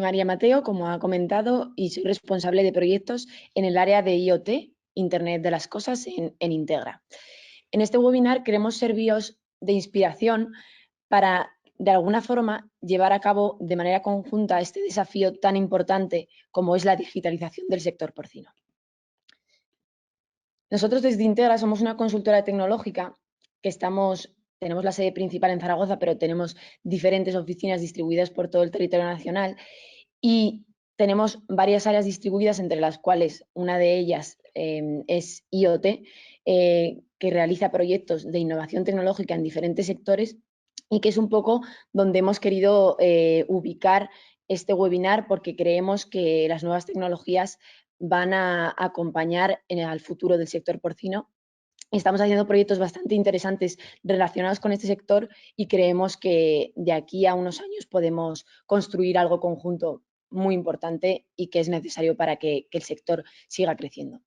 María Mateo, como ha comentado, y soy responsable de proyectos en el área de IoT, Internet de las Cosas, en Integra. En este webinar queremos serviros de inspiración para, de alguna forma, llevar a cabo de manera conjunta este desafío tan importante como es la digitalización del sector porcino. Nosotros desde Integra somos una consultora tecnológica que tenemos la sede principal en Zaragoza, pero tenemos diferentes oficinas distribuidas por todo el territorio nacional y tenemos varias áreas distribuidas, entre las cuales una de ellas es IoT, que realiza proyectos de innovación tecnológica en diferentes sectores y que es un poco donde hemos querido ubicar este webinar, porque creemos que las nuevas tecnologías van a acompañar al futuro del sector porcino. Estamos haciendo proyectos bastante interesantes relacionados con este sector y creemos que de aquí a unos años podemos construir algo conjunto muy importante y que es necesario para que el sector siga creciendo.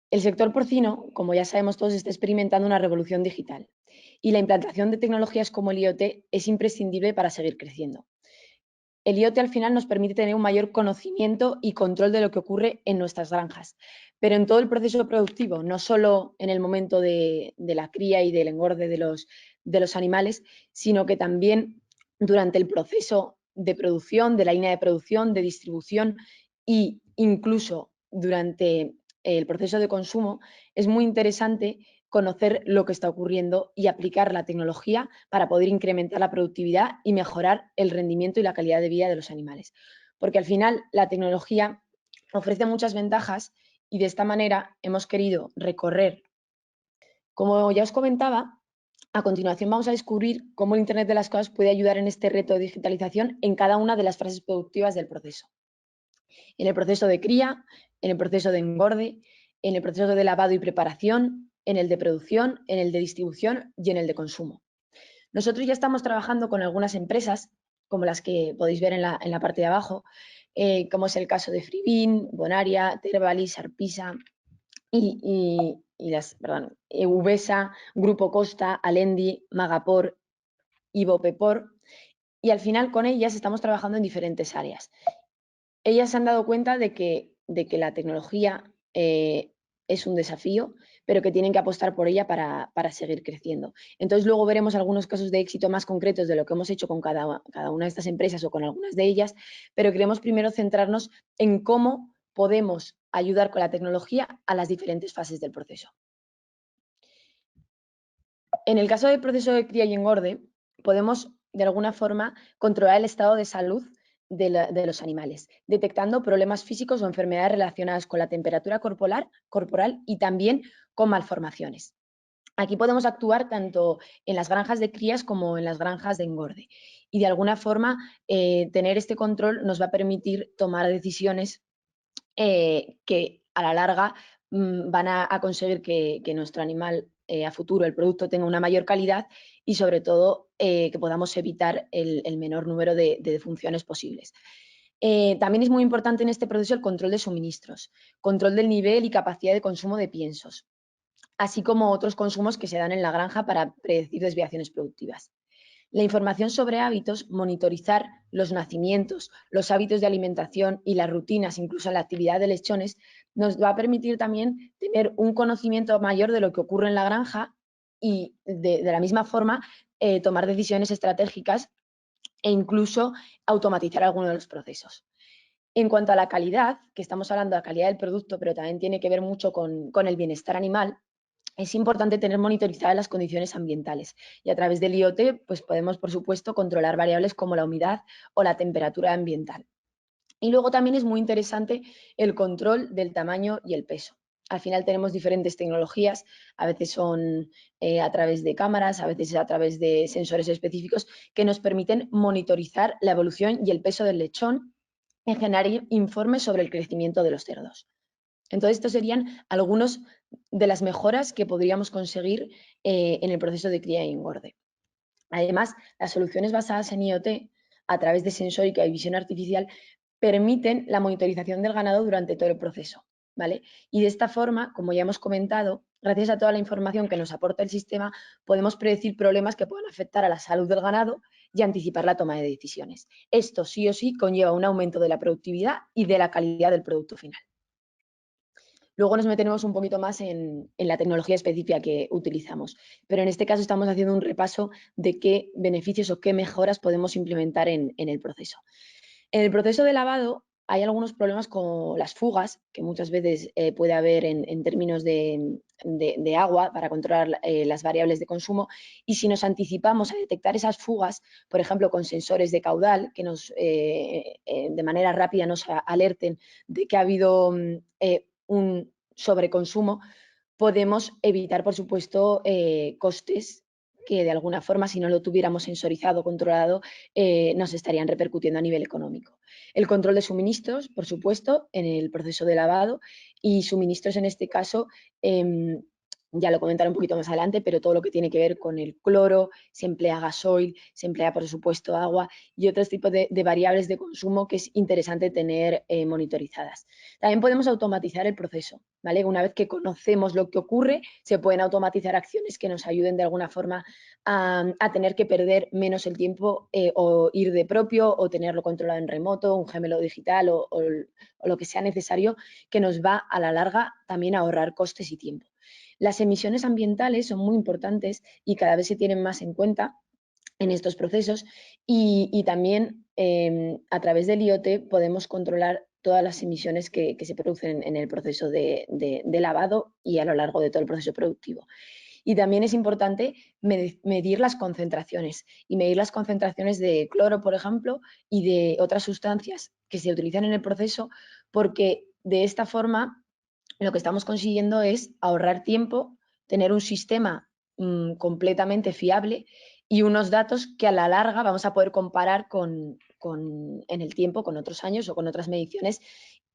El sector porcino, como ya sabemos todos, está experimentando una revolución digital y la implantación de tecnologías como el IoT es imprescindible para seguir creciendo. El IoT al final nos permite tener un mayor conocimiento y control de lo que ocurre en nuestras granjas, pero en todo el proceso productivo, no solo en el momento de la cría y del engorde de los animales, sino que también durante el proceso de producción, de la línea de producción, de distribución e incluso durante el proceso de consumo. Es muy interesante conocer lo que está ocurriendo y aplicar la tecnología para poder incrementar la productividad y mejorar el rendimiento y la calidad de vida de los animales. Porque al final la tecnología ofrece muchas ventajas y de esta manera hemos querido recorrer. Como ya os comentaba, a continuación vamos a descubrir cómo el Internet de las Cosas puede ayudar en este reto de digitalización en cada una de las fases productivas del proceso. En el proceso de cría, en el proceso de engorde, en el proceso de lavado y preparación, en el de producción, en el de distribución y en el de consumo. Nosotros ya estamos trabajando con algunas empresas, como las que podéis ver en la parte de abajo, como es el caso de Freebin, Bonaria, Tervalis, Arpisa Uvesa, Grupo Costa, Alendi, Magapor, Ibopepor, y al final con ellas estamos trabajando en diferentes áreas. Ellas se han dado cuenta de que la tecnología es un desafío, pero que tienen que apostar por ella para seguir creciendo. Entonces luego veremos algunos casos de éxito más concretos de lo que hemos hecho con cada una de estas empresas o con algunas de ellas, pero queremos primero centrarnos en cómo podemos ayudar con la tecnología a las diferentes fases del proceso. En el caso del proceso de cría y engorde, podemos de alguna forma controlar el estado de salud de los animales, detectando problemas físicos o enfermedades relacionadas con la temperatura corporal y también con malformaciones. Aquí podemos actuar tanto en las granjas de crías como en las granjas de engorde. Y de alguna forma tener este control nos va a permitir tomar decisiones que a la larga van a conseguir que nuestro animal a futuro, el producto, tenga una mayor calidad y sobre todo que podamos evitar el menor número de defunciones posibles. También es muy importante en este proceso el control de suministros, control del nivel y capacidad de consumo de piensos, así como otros consumos que se dan en la granja para predecir desviaciones productivas. La información sobre hábitos, monitorizar los nacimientos, los hábitos de alimentación y las rutinas, incluso la actividad de lechones, nos va a permitir también tener un conocimiento mayor de lo que ocurre en la granja y de la misma forma tomar decisiones estratégicas e incluso automatizar algunos de los procesos. En cuanto a la calidad, que estamos hablando de la calidad del producto, pero también tiene que ver mucho con el bienestar animal, es importante tener monitorizadas las condiciones ambientales y a través del IoT pues podemos, por supuesto, controlar variables como la humedad o la temperatura ambiental. Y luego también es muy interesante el control del tamaño y el peso. Al final tenemos diferentes tecnologías, a veces son a través de cámaras, a veces a través de sensores específicos que nos permiten monitorizar la evolución y el peso del lechón y generar informes sobre el crecimiento de los cerdos. Entonces, estos serían algunos de las mejoras que podríamos conseguir en el proceso de cría y engorde. Además, las soluciones basadas en IoT, a través de sensórica y visión artificial, permiten la monitorización del ganado durante todo el proceso, ¿vale? Y de esta forma, como ya hemos comentado, gracias a toda la información que nos aporta el sistema, podemos predecir problemas que puedan afectar a la salud del ganado y anticipar la toma de decisiones. Esto sí o sí conlleva un aumento de la productividad y de la calidad del producto final. Luego nos metemos un poquito más en la tecnología específica que utilizamos, pero en este caso estamos haciendo un repaso de qué beneficios o qué mejoras podemos implementar en el proceso. En el proceso de lavado hay algunos problemas con las fugas, que muchas veces puede haber en términos de agua para controlar las variables de consumo, y si nos anticipamos a detectar esas fugas, por ejemplo, con sensores de caudal que de manera rápida nos alerten de que ha habido un sobreconsumo, podemos evitar, por supuesto, costes que de alguna forma, si no lo tuviéramos sensorizado, controlado, nos estarían repercutiendo a nivel económico. El control de suministros, por supuesto, en el proceso de lavado, y suministros en este caso, ya lo comentaré un poquito más adelante, pero todo lo que tiene que ver con el cloro, se emplea gasoil, se emplea, por supuesto, agua y otros tipos de variables de consumo que es interesante tener monitorizadas. También podemos automatizar el proceso, ¿vale? Una vez que conocemos lo que ocurre, se pueden automatizar acciones que nos ayuden de alguna forma a tener que perder menos el tiempo o ir de propio o tenerlo controlado en remoto, un gemelo digital o lo que sea necesario, que nos va a la larga también a ahorrar costes y tiempo. Las emisiones ambientales son muy importantes y cada vez se tienen más en cuenta en estos procesos y también a través del IoT podemos controlar todas las emisiones que se producen en el proceso de lavado y a lo largo de todo el proceso productivo. Y también es importante medir las concentraciones y medir las concentraciones de cloro, por ejemplo, y de otras sustancias que se utilizan en el proceso, porque de esta forma lo que estamos consiguiendo es ahorrar tiempo, tener un sistema completamente fiable y unos datos que a la larga vamos a poder comparar en el tiempo, con otros años o con otras mediciones.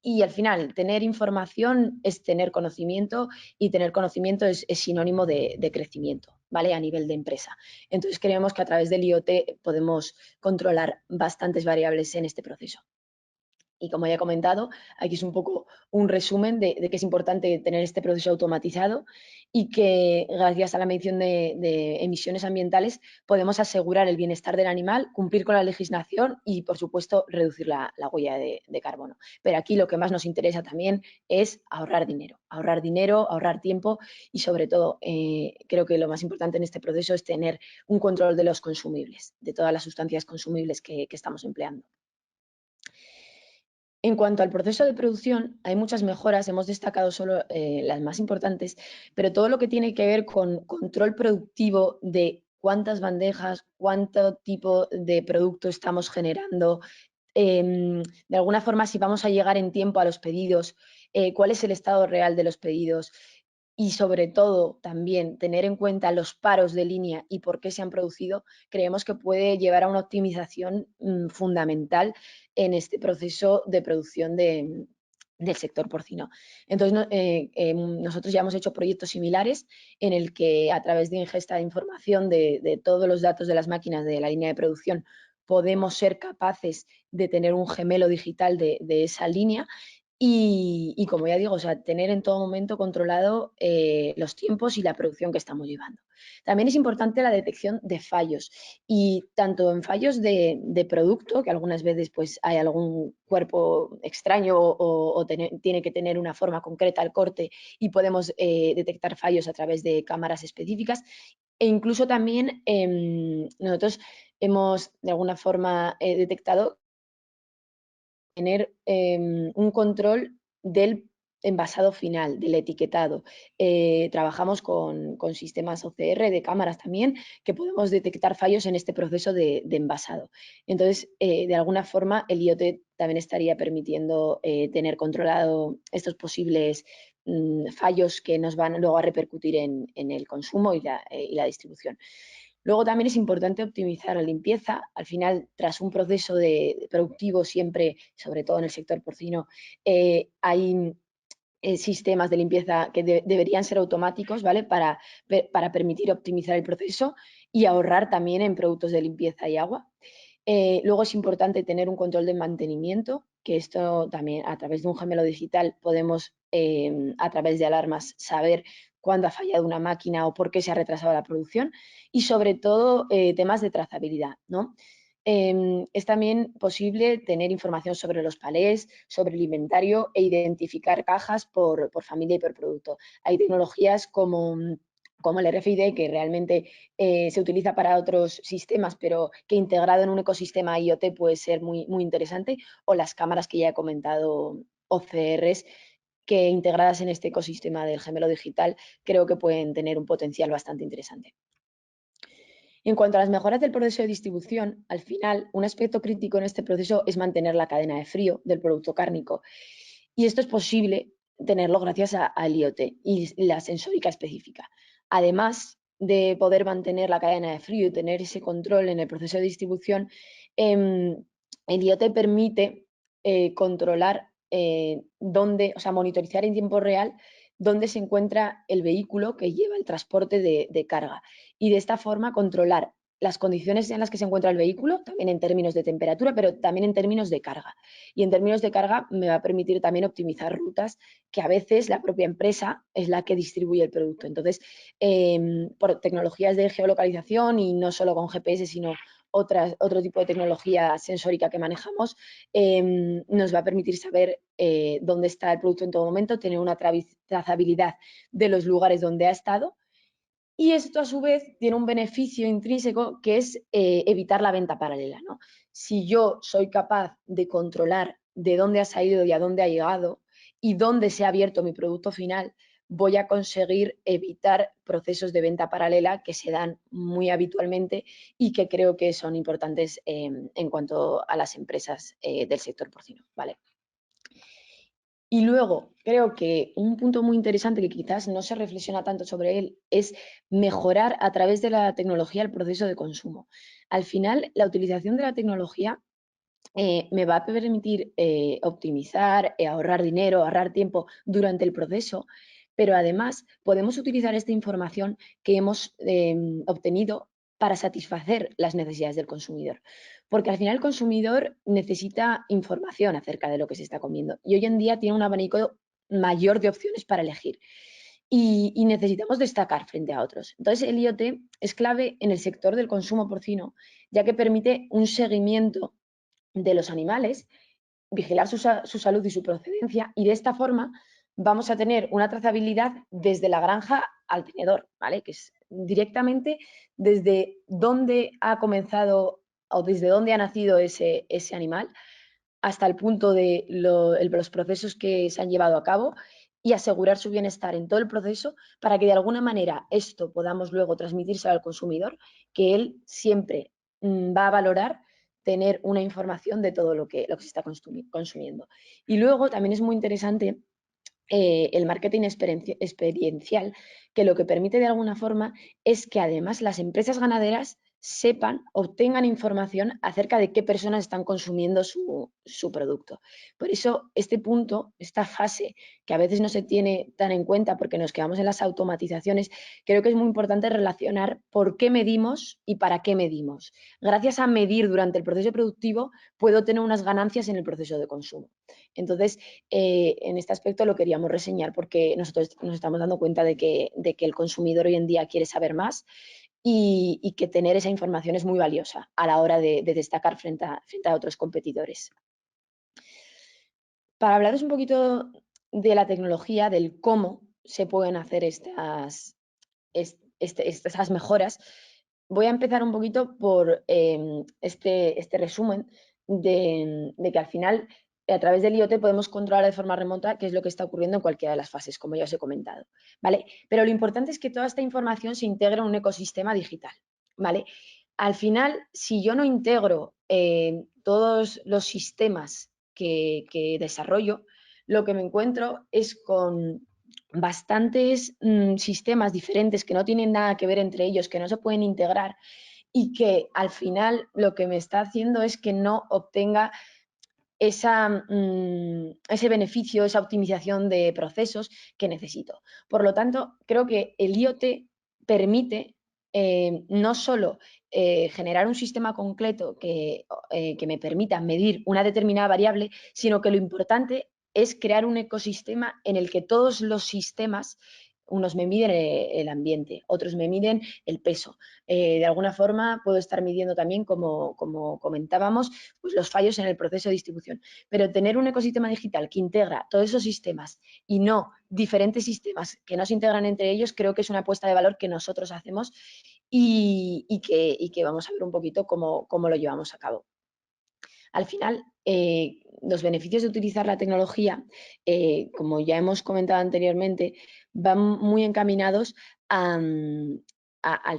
Y al final, tener información es tener conocimiento y tener conocimiento es sinónimo de crecimiento, ¿vale? A nivel de empresa. Entonces, creemos que a través del IoT podemos controlar bastantes variables en este proceso. Y como ya he comentado, aquí es un poco un resumen de que es importante tener este proceso automatizado y que gracias a la medición de emisiones ambientales podemos asegurar el bienestar del animal, cumplir con la legislación y, por supuesto, reducir la huella de carbono. Pero aquí lo que más nos interesa también es ahorrar dinero, ahorrar tiempo y, sobre todo, creo que lo más importante en este proceso es tener un control de los consumibles, de todas las sustancias consumibles que estamos empleando. En cuanto al proceso de producción, hay muchas mejoras, hemos destacado solo las más importantes, pero todo lo que tiene que ver con control productivo de cuántas bandejas, cuánto tipo de producto estamos generando, de alguna forma si vamos a llegar en tiempo a los pedidos, cuál es el estado real de los pedidos y sobre todo también tener en cuenta los paros de línea y por qué se han producido, creemos que puede llevar a una optimización fundamental en este proceso de producción del sector porcino. Entonces, nosotros ya hemos hecho proyectos similares en el que a través de ingesta de información de todos los datos de las máquinas de la línea de producción podemos ser capaces de tener un gemelo digital de esa línea y como ya digo, o sea, tener en todo momento controlado los tiempos y la producción que estamos llevando. También es importante la detección de fallos y tanto en fallos de producto, que algunas veces pues hay algún cuerpo extraño o tiene que tener una forma concreta el corte y podemos detectar fallos a través de cámaras específicas e incluso también nosotros hemos de alguna forma detectado tener un control del envasado final, del etiquetado. Trabajamos con sistemas OCR de cámaras también que podemos detectar fallos en este proceso de envasado. Entonces, de alguna forma, el IoT también estaría permitiendo tener controlado estos posibles fallos que nos van luego a repercutir en el consumo y la distribución. Luego también es importante optimizar la limpieza. Al final, tras un proceso productivo siempre, sobre todo en el sector porcino, hay sistemas de limpieza que deberían ser automáticos, ¿vale? Para permitir optimizar el proceso y ahorrar también en productos de limpieza y agua. Luego es importante tener un control de mantenimiento, que esto también a través de un gemelo digital podemos, a través de alarmas, saber cuándo ha fallado una máquina o por qué se ha retrasado la producción, y sobre todo temas de trazabilidad, ¿no? Es también posible tener información sobre los palés, sobre el inventario e identificar cajas por familia y por producto. Hay tecnologías como el RFID, que realmente se utiliza para otros sistemas, pero que integrado en un ecosistema IoT puede ser muy, muy interesante, o las cámaras que ya he comentado, OCRs, que integradas en este ecosistema del gemelo digital, creo que pueden tener un potencial bastante interesante. En cuanto a las mejoras del proceso de distribución, al final, un aspecto crítico en este proceso es mantener la cadena de frío del producto cárnico. Y esto es posible tenerlo gracias al IoT y la sensórica específica. Además de poder mantener la cadena de frío y tener ese control en el proceso de distribución, el IoT permite controlar dónde, o sea, monitorizar en tiempo real dónde se encuentra el vehículo que lleva el transporte de carga, y de esta forma controlar las condiciones en las que se encuentra el vehículo, también en términos de temperatura, pero también en términos de carga. Y en términos de carga me va a permitir también optimizar rutas que a veces la propia empresa es la que distribuye el producto. Entonces, por tecnologías de geolocalización, y no solo con GPS, sino otro tipo de tecnología sensórica que manejamos, nos va a permitir saber dónde está el producto en todo momento, tener una trazabilidad de los lugares donde ha estado. Y esto, a su vez, tiene un beneficio intrínseco, que es evitar la venta paralela, ¿no? Si yo soy capaz de controlar de dónde ha salido y a dónde ha llegado y dónde se ha abierto mi producto final, voy a conseguir evitar procesos de venta paralela que se dan muy habitualmente y que creo que son importantes en cuanto a las empresas del sector porcino, ¿vale? Y luego, creo que un punto muy interesante que quizás no se reflexiona tanto sobre él es mejorar a través de la tecnología el proceso de consumo. Al final, la utilización de la tecnología me va a permitir optimizar, ahorrar dinero, ahorrar tiempo durante el proceso, pero además podemos utilizar esta información que hemos obtenido para satisfacer las necesidades del consumidor. Porque al final el consumidor necesita información acerca de lo que se está comiendo, y hoy en día tiene un abanico mayor de opciones para elegir. Y necesitamos destacar frente a otros. Entonces, el IoT es clave en el sector del consumo porcino, ya que permite un seguimiento de los animales, vigilar su salud y su procedencia, y de esta forma vamos a tener una trazabilidad desde la granja al tenedor, ¿vale? Que es directamente desde dónde ha comenzado o desde dónde ha nacido ese animal hasta el punto de los procesos que se han llevado a cabo, y asegurar su bienestar en todo el proceso, para que de alguna manera esto podamos luego transmitírselo al consumidor, que él siempre va a valorar tener una información de todo lo que se está consumiendo. Y luego también es muy interesante el marketing experiencial, que lo que permite de alguna forma es que además las empresas ganaderas sepan, obtengan información acerca de qué personas están consumiendo su producto. Por eso este punto, esta fase, que a veces no se tiene tan en cuenta porque nos quedamos en las automatizaciones, creo que es muy importante relacionar por qué medimos y para qué medimos. Gracias a medir durante el proceso productivo, puedo tener unas ganancias en el proceso de consumo. Entonces, en este aspecto lo queríamos reseñar, porque nosotros nos estamos dando cuenta de que el consumidor hoy en día quiere saber más, y que tener esa información es muy valiosa a la hora de destacar frente a otros competidores. Para hablaros un poquito de la tecnología, del cómo se pueden hacer estas mejoras, voy a empezar un poquito por este resumen de que al final, a través del IoT, podemos controlar de forma remota qué es lo que está ocurriendo en cualquiera de las fases, como ya os he comentado, ¿vale? Pero lo importante es que toda esta información se integre en un ecosistema digital, ¿vale? Al final, si yo no integro todos los sistemas que desarrollo, lo que me encuentro es con bastantes sistemas diferentes que no tienen nada que ver entre ellos, que no se pueden integrar, y que al final lo que me está haciendo es que no obtenga ese beneficio, esa optimización de procesos que necesito. Por lo tanto, creo que el IoT permite no solo generar un sistema concreto que me permita medir una determinada variable, sino que lo importante es crear un ecosistema en el que todos los sistemas unos me miden el ambiente, otros me miden el peso. De alguna forma puedo estar midiendo también, como comentábamos, pues los fallos en el proceso de distribución. Pero tener un ecosistema digital que integra todos esos sistemas y no diferentes sistemas que no se integran entre ellos, creo que es una apuesta de valor que nosotros hacemos y que vamos a ver un poquito cómo lo llevamos a cabo. Al final, los beneficios de utilizar la tecnología, como ya hemos comentado anteriormente, van muy encaminados al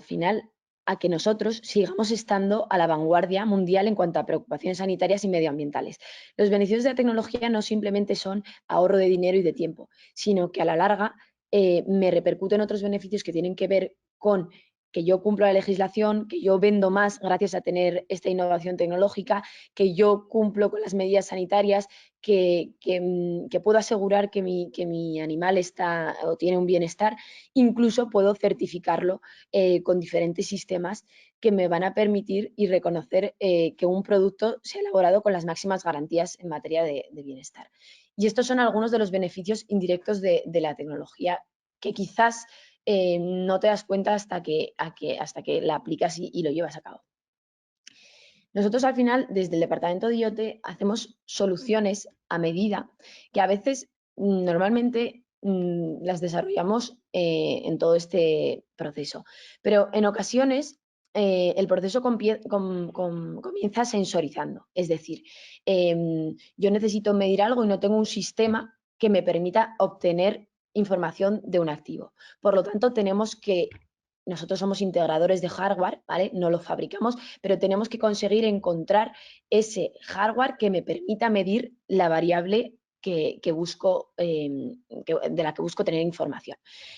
final a que nosotros sigamos estando a la vanguardia mundial en cuanto a preocupaciones sanitarias y medioambientales. Los beneficios de la tecnología no simplemente son ahorro de dinero y de tiempo, sino que a la larga me repercuten otros beneficios que tienen que ver con que yo cumplo la legislación, que yo vendo más gracias a tener esta innovación tecnológica, que yo cumplo con las medidas sanitarias, que puedo asegurar que mi animal está o tiene un bienestar, incluso puedo certificarlo con diferentes sistemas que me van a permitir y reconocer que un producto se ha elaborado con las máximas garantías en materia de bienestar. Y estos son algunos de los beneficios indirectos de la tecnología que quizás no te das cuenta hasta que la aplicas y lo llevas a cabo. Nosotros al final, desde el departamento de IoT, hacemos soluciones a medida que a veces normalmente las desarrollamos en todo este proceso. Pero en ocasiones el proceso comienza sensorizando. Es decir, yo necesito medir algo y no tengo un sistema que me permita obtener información de un activo. Por lo tanto, nosotros somos integradores de hardware, ¿vale? No lo fabricamos, pero tenemos que conseguir encontrar ese hardware que me permita medir la variable que busco, de la que busco tener información.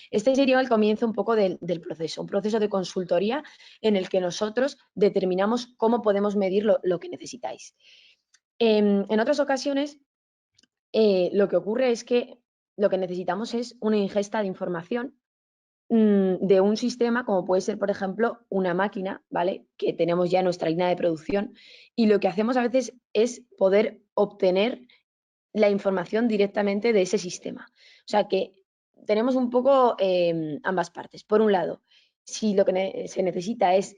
Este sería el comienzo un poco del proceso, un proceso de consultoría en el que nosotros determinamos cómo podemos medir lo que necesitáis. En otras ocasiones, lo que ocurre es que lo que necesitamos es una ingesta de información de un sistema como puede ser, por ejemplo, una máquina, ¿vale? Que tenemos ya en nuestra línea de producción y lo que hacemos a veces es poder obtener la información directamente de ese sistema. O sea que tenemos un poco ambas partes. Por un lado, si lo que se necesita es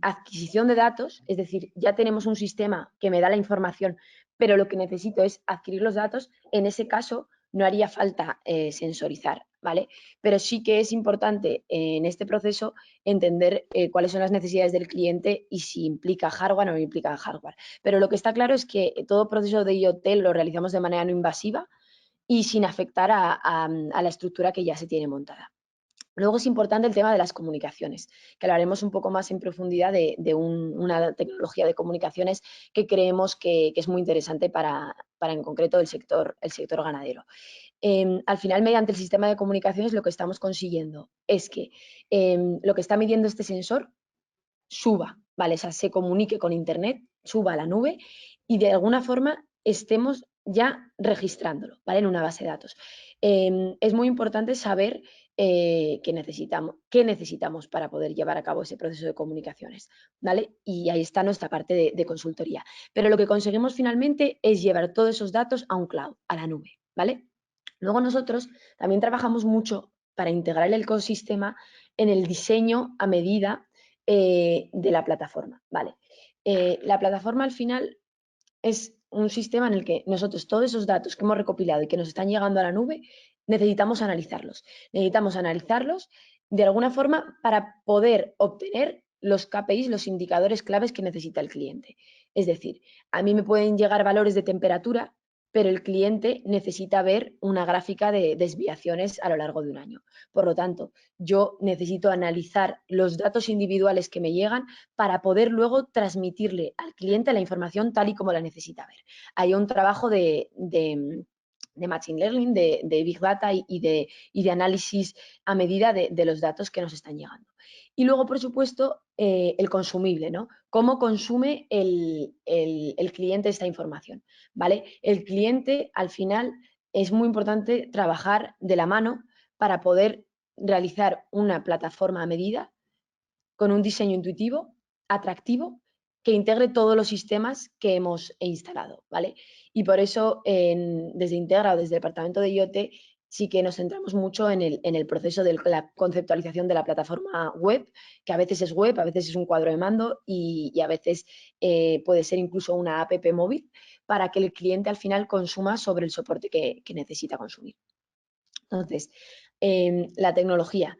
adquisición de datos, es decir, ya tenemos un sistema que me da la información, pero lo que necesito es adquirir los datos, en ese caso no haría falta sensorizar, ¿vale? Pero sí que es importante en este proceso entender cuáles son las necesidades del cliente y si implica hardware o no implica hardware. Pero lo que está claro es que todo proceso de IoT lo realizamos de manera no invasiva y sin afectar a la estructura que ya se tiene montada. Luego es importante el tema de las comunicaciones, que hablaremos un poco más en profundidad de una tecnología de comunicaciones que creemos que es muy interesante para en concreto el sector ganadero. Al final, mediante el sistema de comunicaciones, lo que estamos consiguiendo es que lo que está midiendo este sensor suba, ¿vale? O sea, se comunique con Internet, suba a la nube y de alguna forma estemos ya registrándolo, ¿vale? En una base de datos. Es muy importante saber qué necesitamos para poder llevar a cabo ese proceso de comunicaciones, ¿vale? Y ahí está nuestra parte de consultoría. Pero lo que conseguimos finalmente es llevar todos esos datos a un cloud, a la nube, ¿vale? Luego nosotros también trabajamos mucho para integrar el ecosistema en el diseño a medida de la plataforma, ¿vale? La plataforma al final es un sistema en el que nosotros todos esos datos que hemos recopilado y que nos están llegando a la nube, necesitamos analizarlos. Necesitamos analizarlos de alguna forma para poder obtener los KPIs, los indicadores claves que necesita el cliente. Es decir, a mí me pueden llegar valores de temperatura, pero el cliente necesita ver una gráfica de desviaciones a lo largo de un año. Por lo tanto, yo necesito analizar los datos individuales que me llegan para poder luego transmitirle al cliente la información tal y como la necesita ver. Hay un trabajo de Machine Learning, de Big Data y de análisis a medida de los datos que nos están llegando. Y luego, por supuesto, el consumible, ¿no? ¿Cómo consume el cliente esta información? ¿Vale? El cliente, al final, es muy importante trabajar de la mano para poder realizar una plataforma a medida con un diseño intuitivo, atractivo, que integre todos los sistemas que hemos instalado, ¿vale? Y por eso, desde Integra o desde el departamento de IoT, sí que nos centramos mucho en el proceso de la conceptualización de la plataforma web, que a veces es web, a veces es un cuadro de mando y a veces puede ser incluso una app móvil para que el cliente al final consuma sobre el soporte que necesita consumir. Entonces, la tecnología.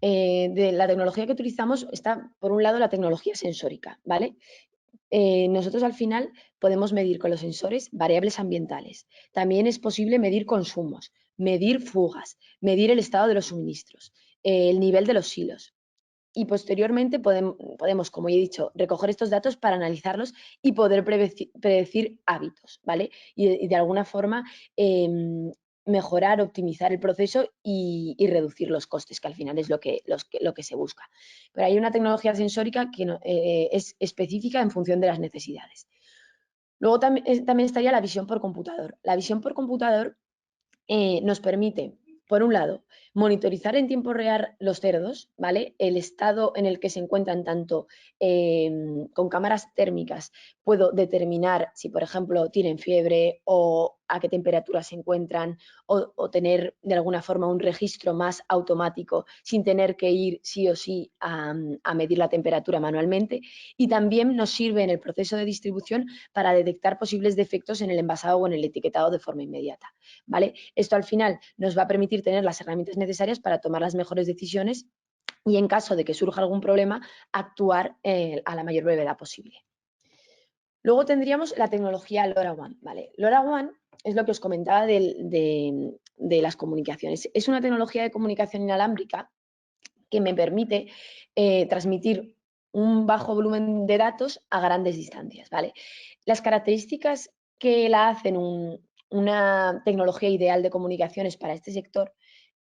De la tecnología que utilizamos está, por un lado, la tecnología sensórica, ¿vale? Nosotros al final podemos medir con los sensores variables ambientales. También es posible medir consumos, medir fugas, medir el estado de los suministros, el nivel de los silos. Y posteriormente podemos, como ya he dicho, recoger estos datos para analizarlos y poder predecir hábitos, ¿vale? Y de alguna forma mejorar, optimizar el proceso y reducir los costes, que al final es lo que se busca. Pero hay una tecnología sensórica que es específica en función de las necesidades. Luego también estaría la visión por computador. La visión por computador nos permite, por un lado, monitorizar en tiempo real los cerdos, ¿vale? El estado en el que se encuentran tanto con cámaras térmicas, puedo determinar si, por ejemplo, tienen fiebre o a qué temperatura se encuentran o tener de alguna forma un registro más automático sin tener que ir sí o sí a medir la temperatura manualmente. Y también nos sirve en el proceso de distribución para detectar posibles defectos en el envasado o en el etiquetado de forma inmediata, ¿vale? Esto al final nos va a permitir tener las herramientas necesarias para tomar las mejores decisiones y en caso de que surja algún problema, actuar a la mayor brevedad posible. Luego tendríamos la tecnología LoRaWAN, ¿vale? LoRaWAN es lo que os comentaba de las comunicaciones. Es una tecnología de comunicación inalámbrica que me permite transmitir un bajo volumen de datos a grandes distancias, ¿vale? Las características que la hacen una tecnología ideal de comunicaciones para este sector,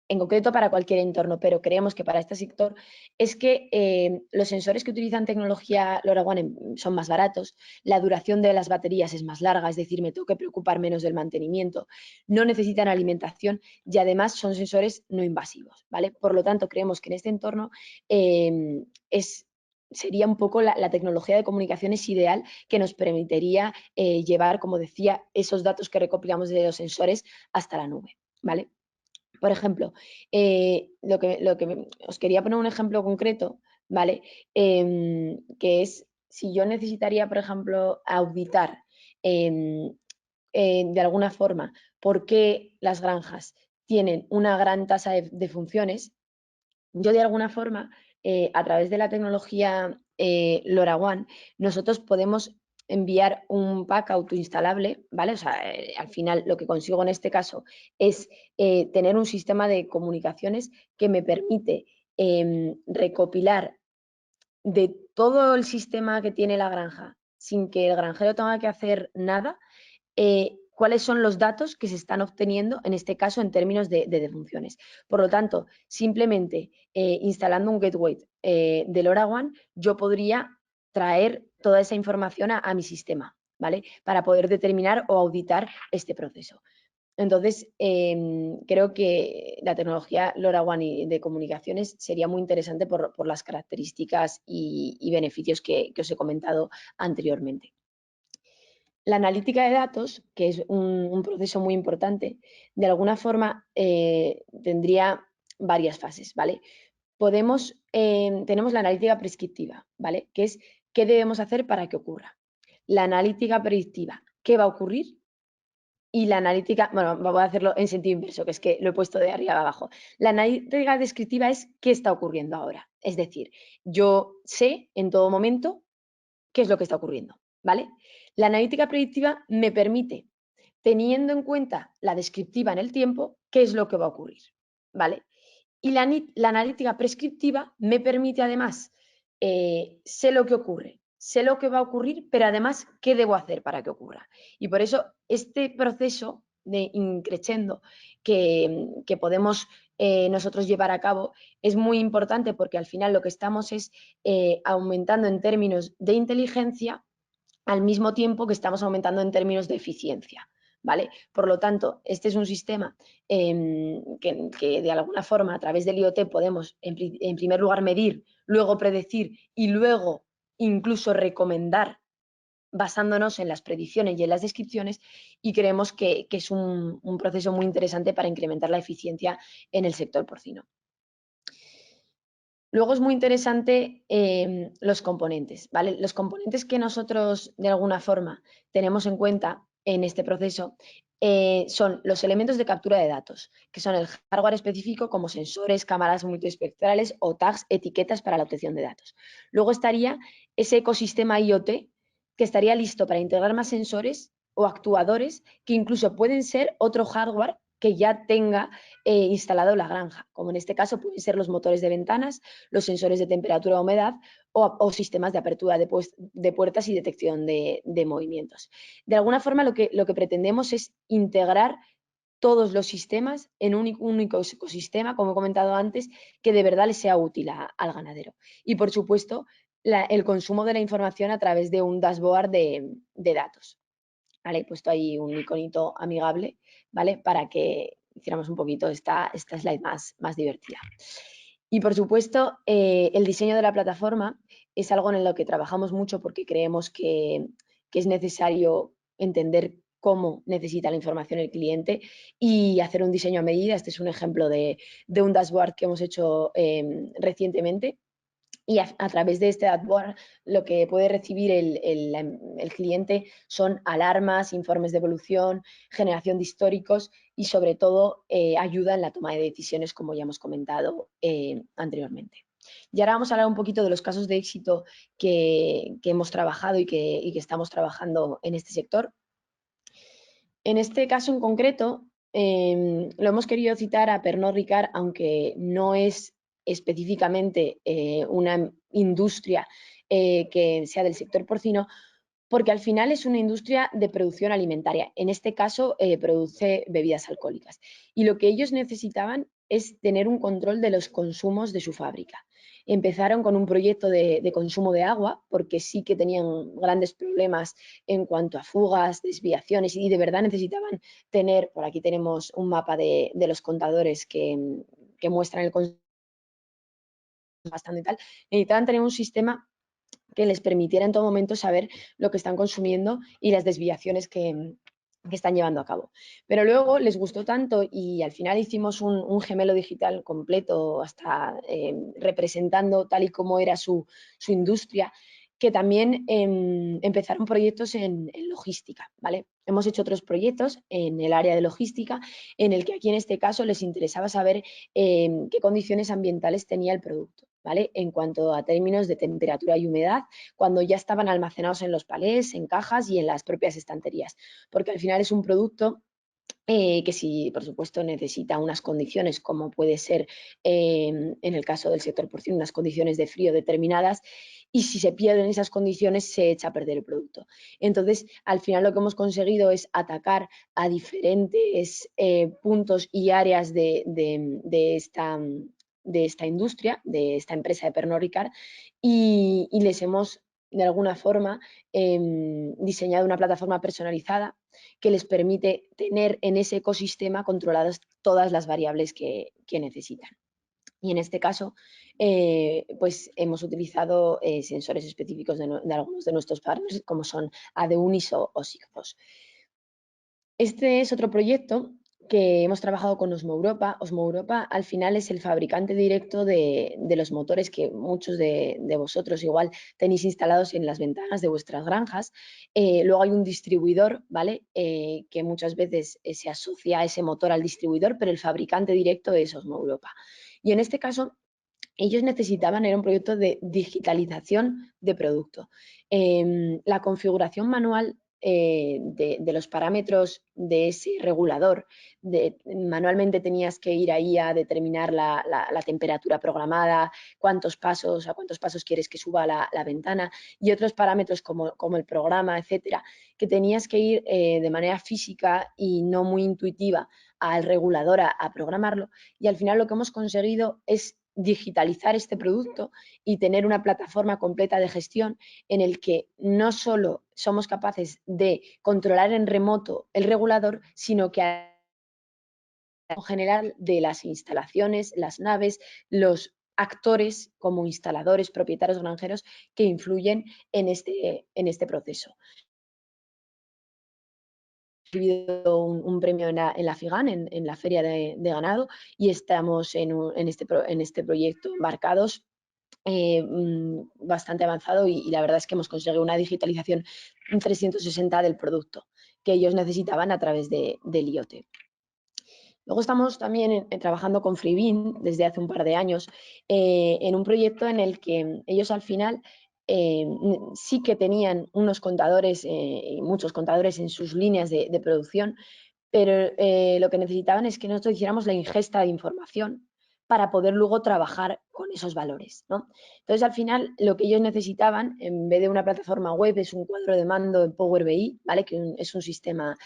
en concreto para cualquier entorno, pero creemos que para este sector, es que los sensores que utilizan tecnología LoRaWAN son más baratos, la duración de las baterías es más larga, es decir, me tengo que preocupar menos del mantenimiento, no necesitan alimentación y además son sensores no invasivos, ¿vale? Por lo tanto, creemos que en este entorno sería un poco la tecnología de comunicaciones ideal que nos permitiría llevar, como decía, esos datos que recopilamos de los sensores hasta la nube, ¿vale? Por ejemplo, os quería poner un ejemplo concreto, ¿vale? Que es si yo necesitaría, por ejemplo, auditar de alguna forma por qué las granjas tienen una gran tasa de funciones, yo de alguna forma, a través de la tecnología LoRaWAN, nosotros podemos enviar un pack autoinstalable, ¿vale? O sea, al final lo que consigo en este caso es tener un sistema de comunicaciones que me permite recopilar de todo el sistema que tiene la granja sin que el granjero tenga que hacer nada, cuáles son los datos que se están obteniendo, en este caso, en términos de defunciones. Por lo tanto, simplemente instalando un gateway de LoRaWAN, yo podría traer toda esa información a mi sistema, ¿vale? Para poder determinar o auditar este proceso. Entonces, creo que la tecnología LoRaWAN de comunicaciones sería muy interesante por las características y beneficios que os he comentado anteriormente. La analítica de datos, que es un proceso muy importante, de alguna forma tendría varias fases, ¿vale? Tenemos la analítica prescriptiva, ¿vale? Que es qué debemos hacer para que ocurra. La analítica predictiva, qué va a ocurrir. Y la analítica, bueno, voy a hacerlo en sentido inverso, que es que lo he puesto de arriba a abajo. La analítica descriptiva es qué está ocurriendo ahora. Es decir, yo sé en todo momento qué es lo que está ocurriendo, ¿vale? La analítica predictiva me permite, teniendo en cuenta la descriptiva en el tiempo, qué es lo que va a ocurrir, ¿vale? Y la analítica prescriptiva me permite además, sé lo que ocurre, sé lo que va a ocurrir, pero además, ¿qué debo hacer para que ocurra? Y por eso este proceso de increciendo que podemos nosotros llevar a cabo es muy importante porque al final lo que estamos es aumentando en términos de inteligencia al mismo tiempo que estamos aumentando en términos de eficiencia, ¿vale? Por lo tanto, este es un sistema que de alguna forma a través del IoT podemos en primer lugar medir, luego predecir y luego incluso recomendar basándonos en las predicciones y en las descripciones, y creemos que es un proceso muy interesante para incrementar la eficiencia en el sector porcino. Luego es muy interesante los componentes, ¿vale? Los componentes que nosotros de alguna forma tenemos en cuenta en este proceso son los elementos de captura de datos, que son el hardware específico como sensores, cámaras multiespectrales o tags, etiquetas para la obtención de datos. Luego estaría ese ecosistema IoT que estaría listo para integrar más sensores o actuadores que incluso pueden ser otro hardware que ya tenga instalado la granja, como en este caso pueden ser los motores de ventanas, los sensores de temperatura o humedad o sistemas de apertura de puertas y detección de movimientos. De alguna forma lo que pretendemos es integrar todos los sistemas en un único ecosistema, como he comentado antes, que de verdad le sea útil al ganadero. Y por supuesto, el consumo de la información a través de un dashboard de datos. ¿Vale? He puesto ahí un iconito amigable, ¿vale? Para que hiciéramos un poquito esta slide más divertida. Y por supuesto, el diseño de la plataforma es algo en lo que trabajamos mucho porque creemos que es necesario entender cómo necesita la información el cliente y hacer un diseño a medida. Este es un ejemplo de un dashboard que hemos hecho recientemente. Y a través de este dashboard lo que puede recibir el cliente son alarmas, informes de evolución, generación de históricos y sobre todo ayuda en la toma de decisiones, como ya hemos comentado anteriormente. Y ahora vamos a hablar un poquito de los casos de éxito que hemos trabajado y que estamos trabajando en este sector. En este caso en concreto, lo hemos querido citar a Pernod Ricard, aunque no es específicamente una industria que sea del sector porcino, porque al final es una industria de producción alimentaria. En este caso, produce bebidas alcohólicas. Y lo que ellos necesitaban es tener un control de los consumos de su fábrica. Empezaron con un proyecto de consumo de agua, porque sí que tenían grandes problemas en cuanto a fugas, desviaciones, y de verdad necesitaban tener, por aquí tenemos un mapa de los contadores que muestran el consumo bastante y tal, necesitaban tener un sistema que les permitiera en todo momento saber lo que están consumiendo y las desviaciones que están llevando a cabo. Pero luego les gustó tanto y al final hicimos un gemelo digital completo, hasta representando tal y como era su industria, que también empezaron proyectos en logística, ¿vale? Hemos hecho otros proyectos en el área de logística, en el que aquí en este caso les interesaba saber qué condiciones ambientales tenía el producto, ¿vale? En cuanto a términos de temperatura y humedad, cuando ya estaban almacenados en los palés, en cajas y en las propias estanterías, porque al final es un producto que si, por supuesto, necesita unas condiciones, como puede ser en el caso del sector porcino, unas condiciones de frío determinadas, y si se pierden esas condiciones se echa a perder el producto. Entonces, al final lo que hemos conseguido es atacar a diferentes puntos y áreas de esta industria, de esta empresa de Pernod Ricard, y les hemos, de alguna forma, diseñado una plataforma personalizada que les permite tener en ese ecosistema controladas todas las variables que necesitan. Y en este caso, pues hemos utilizado sensores específicos de algunos de nuestros partners, como son Adeunis o Sigfox. Este es otro proyecto que hemos trabajado con Osmo Europa. Osmo Europa al final es el fabricante directo de los motores que muchos de vosotros igual tenéis instalados en las ventanas de vuestras granjas. Luego hay un distribuidor, ¿vale? Que muchas veces se asocia a ese motor al distribuidor, pero el fabricante directo es Osmo Europa. Y en este caso, ellos necesitaban, era un proyecto de digitalización de producto. La configuración manual de los parámetros de ese regulador, manualmente tenías que ir ahí a determinar la temperatura programada, a cuántos pasos quieres que suba la ventana, y otros parámetros como el programa, etcétera, que tenías que ir de manera física y no muy intuitiva al regulador a programarlo, y al final lo que hemos conseguido es digitalizar este producto y tener una plataforma completa de gestión en el que no solo somos capaces de controlar en remoto el regulador, sino que en general de las instalaciones, las naves, los actores como instaladores, propietarios, granjeros que influyen en este proceso. Recibido un premio en la FIGAN, en la Feria de Ganado, y estamos en este proyecto embarcados bastante avanzado y la verdad es que hemos conseguido una digitalización 360 del producto que ellos necesitaban a través del IoT. Luego estamos también trabajando con Freebin desde hace un par de años en un proyecto en el que ellos al final sí que tenían unos contadores, muchos contadores en sus líneas de producción, pero lo que necesitaban es que nosotros hiciéramos la ingesta de información para poder luego trabajar con esos valores, ¿no? Entonces, al final, lo que ellos necesitaban, en vez de una plataforma web, es un cuadro de mando en Power BI, ¿vale? Que es un sistema,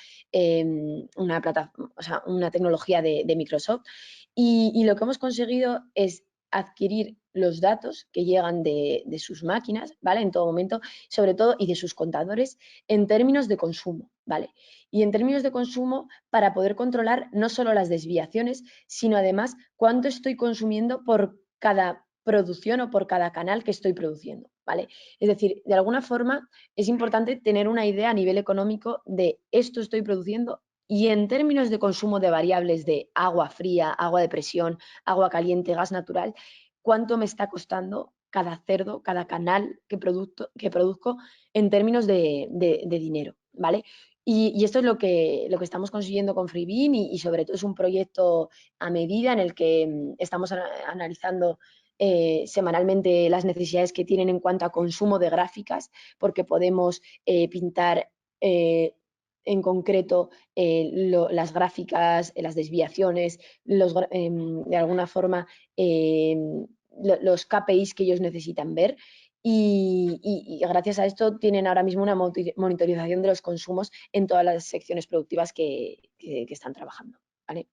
una tecnología de Microsoft. Y lo que hemos conseguido es adquirir los datos que llegan de sus máquinas, ¿vale? En todo momento, sobre todo, y de sus contadores, en términos de consumo, ¿vale? Y en términos de consumo, para poder controlar no solo las desviaciones, sino además cuánto estoy consumiendo por cada producción o por cada canal que estoy produciendo, ¿vale? Es decir, de alguna forma es importante tener una idea a nivel económico de esto estoy produciendo y en términos de consumo de variables de agua fría, agua de presión, agua caliente, gas natural, cuánto me está costando cada cerdo, cada canal que produzco en términos de dinero, ¿vale? Y esto es lo que estamos consiguiendo con Freebin y sobre todo es un proyecto a medida en el que estamos analizando semanalmente las necesidades que tienen en cuanto a consumo de gráficas, porque podemos pintar en concreto las gráficas, las desviaciones, de alguna forma los KPIs que ellos necesitan ver. Y gracias a esto tienen ahora mismo una monitorización de los consumos en todas las secciones productivas que están trabajando, ¿vale?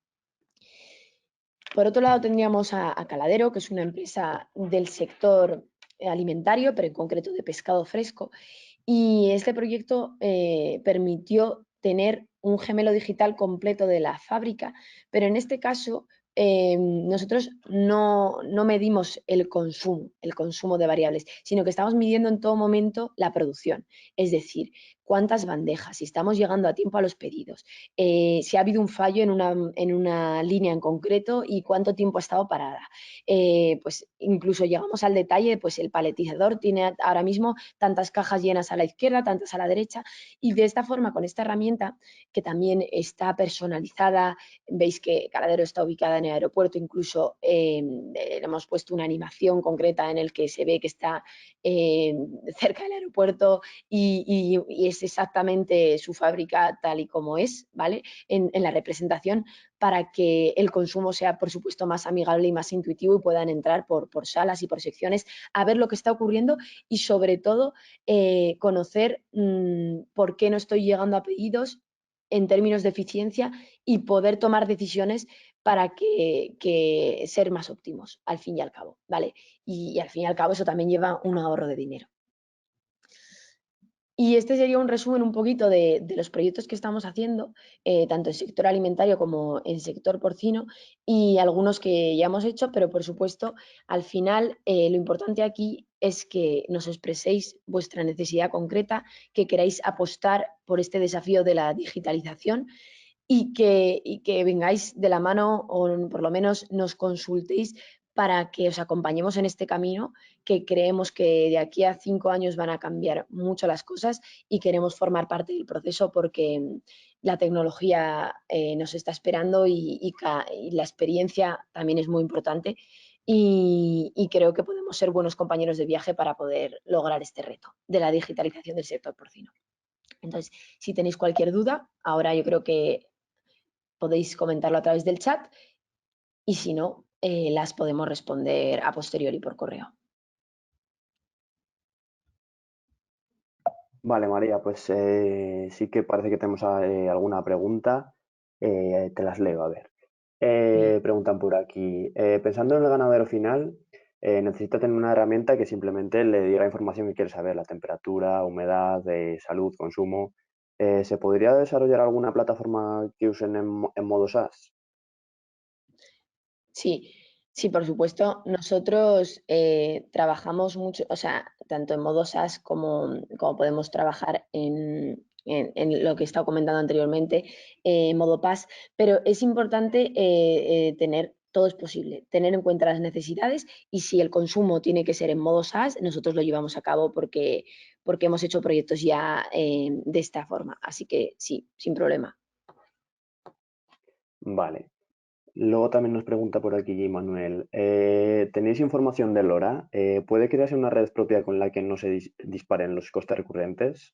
Por otro lado tendríamos a Caladero, que es una empresa del sector alimentario, pero en concreto de pescado fresco. Y este proyecto permitió tener un gemelo digital completo de la fábrica, pero en este caso nosotros no medimos el consumo de variables, sino que estamos midiendo en todo momento la producción. Es decir, cuántas bandejas, si estamos llegando a tiempo a los pedidos, si ha habido un fallo en una línea en concreto y cuánto tiempo ha estado parada. Pues incluso llegamos al detalle, pues el paletizador tiene ahora mismo tantas cajas llenas a la izquierda, tantas a la derecha, y de esta forma, con esta herramienta, que también está personalizada, veis que Caladero está ubicada en el aeropuerto, incluso le hemos puesto una animación concreta en el que se ve que está cerca del aeropuerto y es exactamente su fábrica tal y como es, ¿vale? En la representación para que el consumo sea, por supuesto, más amigable y más intuitivo y puedan entrar por salas y por secciones a ver lo que está ocurriendo y, sobre todo, conocer por qué no estoy llegando a pedidos en términos de eficiencia y poder tomar decisiones para que ser más óptimos, al fin y al cabo, ¿vale? Y al fin y al cabo eso también lleva un ahorro de dinero. Y este sería un resumen un poquito de los proyectos que estamos haciendo, tanto en sector alimentario como en sector porcino, y algunos que ya hemos hecho, pero por supuesto, al final lo importante aquí es que nos expreséis vuestra necesidad concreta, que queráis apostar por este desafío de la digitalización y que vengáis de la mano o por lo menos nos consultéis para que os acompañemos en este camino, que creemos que de aquí a 5 años van a cambiar mucho las cosas y queremos formar parte del proceso porque la tecnología nos está esperando y la experiencia también es muy importante y creo que podemos ser buenos compañeros de viaje para poder lograr este reto de la digitalización del sector porcino. Entonces, si tenéis cualquier duda, ahora yo creo que podéis comentarlo a través del chat y si no, las podemos responder a posteriori por correo. Vale, María, pues sí que parece que tenemos alguna pregunta. Te las leo, a ver. Preguntan por aquí. Pensando en el ganadero final, necesita tener una herramienta que simplemente le diga la información que quiere saber, la temperatura, humedad, salud, consumo. ¿Se podría desarrollar alguna plataforma que usen en modo SaaS? Sí, Sí, por supuesto. Nosotros trabajamos mucho, o sea, tanto en modo SaaS como podemos trabajar en lo que he estado comentando anteriormente, en modo PaaS, pero es importante tener, todo es posible, tener en cuenta las necesidades y si el consumo tiene que ser en modo SaaS, nosotros lo llevamos a cabo porque hemos hecho proyectos ya de esta forma. Así que sí, sin problema. Vale. Luego también nos pregunta por aquí Manuel, ¿tenéis información de LoRa? ¿Puede crearse una red propia con la que no se disparen los costes recurrentes?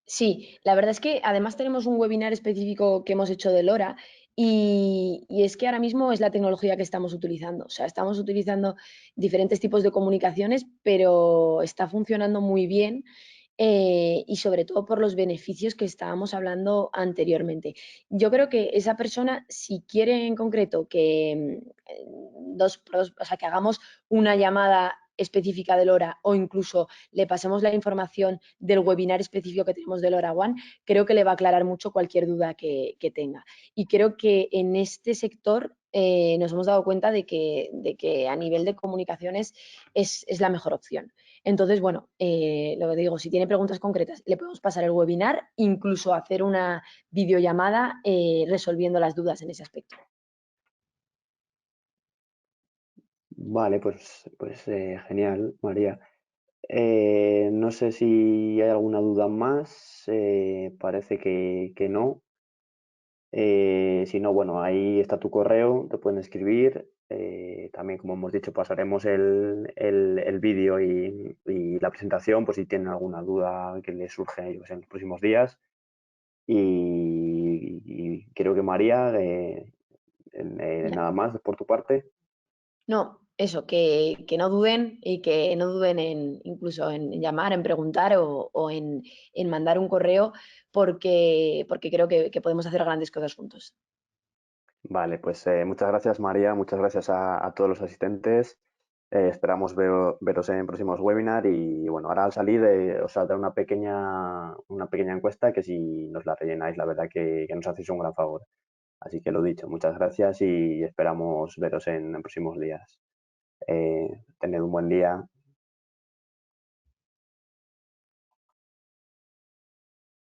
Sí, la verdad es que además tenemos un webinar específico que hemos hecho de LoRa y es que ahora mismo es la tecnología que estamos utilizando. O sea, estamos utilizando diferentes tipos de comunicaciones, pero está funcionando muy bien y sobre todo por los beneficios que estábamos hablando anteriormente. Yo creo que esa persona, si quiere en concreto que o sea, que hagamos una llamada específica de LoRa o incluso le pasemos la información del webinar específico que tenemos de LoRa One, creo que le va a aclarar mucho cualquier duda que tenga. Y creo que en este sector nos hemos dado cuenta de que a nivel de comunicaciones es la mejor opción. Entonces, bueno, lo que digo, si tiene preguntas concretas, le podemos pasar el webinar, incluso hacer una videollamada resolviendo las dudas en ese aspecto. Vale, pues genial, María. No sé si hay alguna duda más, parece que no. Si no, bueno, ahí está tu correo, te pueden escribir. También, como hemos dicho, pasaremos el vídeo y la presentación, por si tienen alguna duda que les surge yo qué sé, en los próximos días. Y creo que María, Ya. nada más por tu parte. No, eso, que no duden y que no duden en incluso en llamar, en preguntar o en mandar un correo porque creo que podemos hacer grandes cosas juntos. Vale, pues muchas gracias María, muchas gracias a todos los asistentes. Esperamos veros en próximos webinars y bueno, ahora al salir os saldrá una pequeña encuesta que si nos la rellenáis, la verdad que nos hacéis un gran favor. Así que lo dicho, muchas gracias y esperamos veros en próximos días. Tened un buen día.